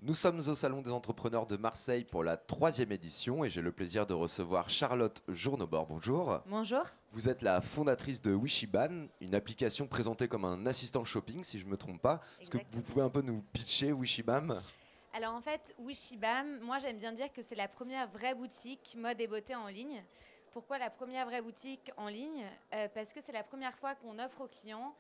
Nous sommes au Salon des entrepreneurs de Marseille pour la 3e édition et j'ai le plaisir de recevoir Charlotte Journobord. Bonjour. Bonjour. Vous êtes la fondatrice de Wishiban, une application présentée comme un assistant shopping, si je ne me trompe pas. Est-ce que vous pouvez un peu nous pitcher Wishibam ? Alors en fait, Wishibam, moi j'aime bien dire que c'est la première vraie boutique mode et beauté en ligne. Pourquoi la première vraie boutique en ligne ? Parce que c'est la première fois qu'on offre aux clients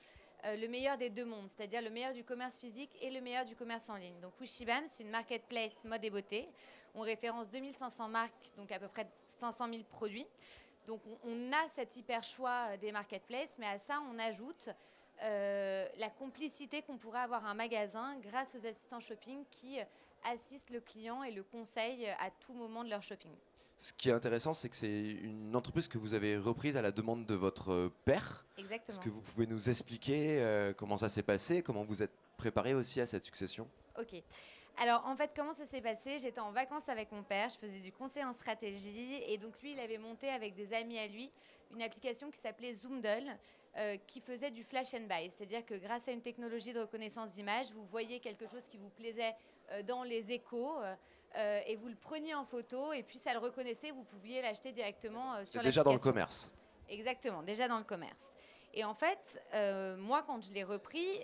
le meilleur des deux mondes, c'est-à-dire le meilleur du commerce physique et le meilleur du commerce en ligne. Donc Wishibam, c'est une marketplace mode et beauté. On référence 2500 marques, donc à peu près 500 000 produits. Donc on a cet hyper choix des marketplaces, mais à ça on ajoute la complicité qu'on pourrait avoir un magasin grâce aux assistants shopping qui assistent le client et le conseillent à tout moment de leur shopping. Ce qui est intéressant, c'est que c'est une entreprise que vous avez reprise à la demande de votre père. Exactement. Est-ce que vous pouvez nous expliquer comment ça s'est passé, comment vous êtes préparé aussi à cette succession ? Ok. Alors en fait, comment ça s'est passé ? J'étais en vacances avec mon père, je faisais du conseil en stratégie et donc lui, il avait monté avec des amis à lui une application qui s'appelait Zoomdle qui faisait du flash and buy. C'est-à-dire que grâce à une technologie de reconnaissance d'image, vous voyez quelque chose qui vous plaisait dans les échos et vous le preniez en photo et puis ça le reconnaissait, vous pouviez l'acheter directement sur l'application. Déjà dans le commerce. Exactement, déjà dans le commerce. Et en fait, moi quand je l'ai repris,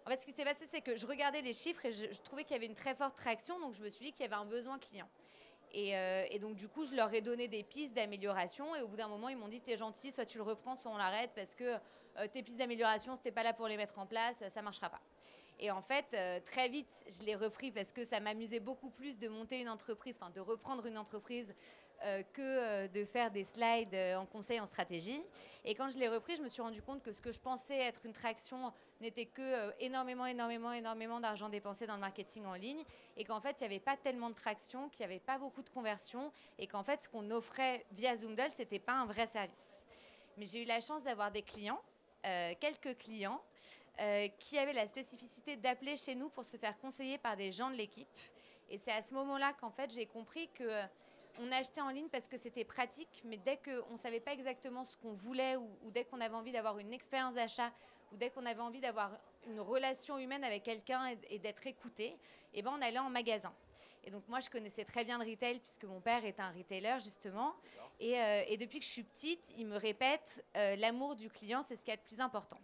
en fait, ce qui s'est passé, c'est que je regardais les chiffres et je trouvais qu'il y avait une très forte traction, donc je me suis dit qu'il y avait un besoin client. Et donc, du coup, je leur ai donné des pistes d'amélioration et au bout d'un moment, ils m'ont dit « T'es gentil, soit tu le reprends, soit on l'arrête parce que tes pistes d'amélioration, si t'es pas là pour les mettre en place, ça marchera pas. » Et en fait, très vite, je l'ai repris parce que ça m'amusait beaucoup plus de monter une entreprise, enfin de reprendre une entreprise que de faire des slides en conseil en stratégie. Et quand je l'ai repris, je me suis rendu compte que ce que je pensais être une traction n'était que énormément d'argent dépensé dans le marketing en ligne et qu'en fait, il n'y avait pas tellement de traction, qu'il n'y avait pas beaucoup de conversion et qu'en fait, ce qu'on offrait via Zoomdle, ce n'était pas un vrai service. Mais j'ai eu la chance d'avoir des clients, quelques clients, qui avaient la spécificité d'appeler chez nous pour se faire conseiller par des gens de l'équipe. Et c'est à ce moment-là qu'en fait, j'ai compris que on achetait en ligne parce que c'était pratique, mais dès qu'on ne savait pas exactement ce qu'on voulait ou dès qu'on avait envie d'avoir une expérience d'achat ou dès qu'on avait envie d'avoir une relation humaine avec quelqu'un et d'être écouté, eh ben on allait en magasin. Et donc moi, je connaissais très bien le retail puisque mon père est un retailer justement. Et depuis que je suis petite, il me répète l'amour du client, c'est ce qu'il y a de plus important.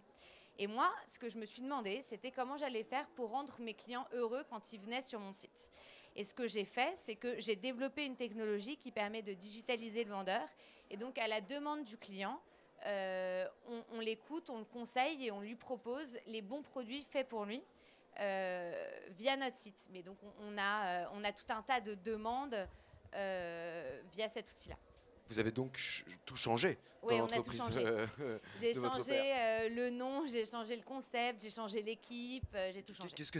Et moi, ce que je me suis demandé, c'était comment j'allais faire pour rendre mes clients heureux quand ils venaient sur mon site. Et ce que j'ai fait, c'est que j'ai développé une technologie qui permet de digitaliser le vendeur. Et donc, à la demande du client, on l'écoute, on le conseille et on lui propose les bons produits faits pour lui via notre site. Mais donc, on a tout un tas de demandes via cet outil-là. Vous avez donc tout changé dans l'entreprise. J'ai changé le nom, j'ai changé le concept, j'ai changé l'équipe, j'ai tout changé. Qu'est-ce que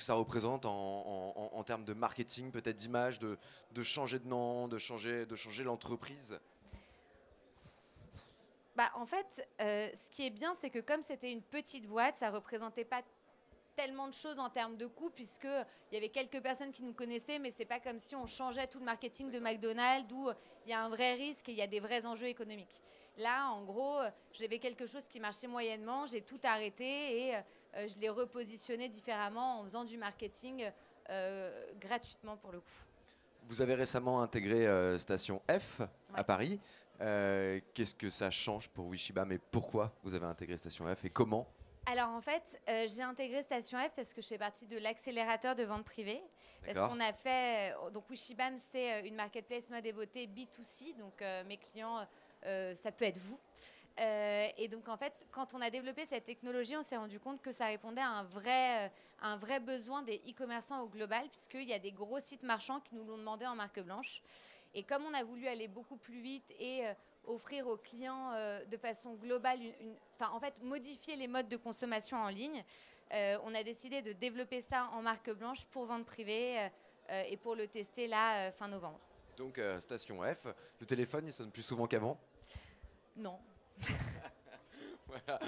ça représente en termes de marketing, peut-être d'image, de changer de nom, de changer l'entreprise ? En fait, ce qui est bien, c'est que comme c'était une petite boîte, ça ne représentait pas tellement de choses en termes de coûts, puisqu'il y avait quelques personnes qui nous connaissaient, mais ce n'est pas comme si on changeait tout le marketing de McDonald's, où il y a un vrai risque et il y a des vrais enjeux économiques. Là, en gros, j'avais quelque chose qui marchait moyennement, j'ai tout arrêté et je l'ai repositionné différemment en faisant du marketing gratuitement pour le coup. Vous avez récemment intégré Station F à Paris. Qu'est-ce que ça change pour Wishibam et pourquoi vous avez intégré Station F et comment ? Alors en fait, j'ai intégré Station F parce que je fais partie de l'accélérateur de vente privée. Parce qu'on a fait, donc Wishibam, c'est une marketplace mode et beauté B2C, donc mes clients, ça peut être vous. Et donc en fait, quand on a développé cette technologie, on s'est rendu compte que ça répondait à un vrai besoin des e-commerçants au global, puisqu'il y a des gros sites marchands qui nous l'ont demandé en marque blanche. Et comme on a voulu aller beaucoup plus vite et offrir aux clients de façon globale, en fait, modifier les modes de consommation en ligne, on a décidé de développer ça en marque blanche pour vente privée et pour le tester là fin novembre. Donc Station F, le téléphone il sonne plus souvent qu'avant ? Non. Voilà.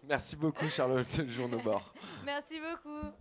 Merci beaucoup Charlotte Journobord. Merci beaucoup.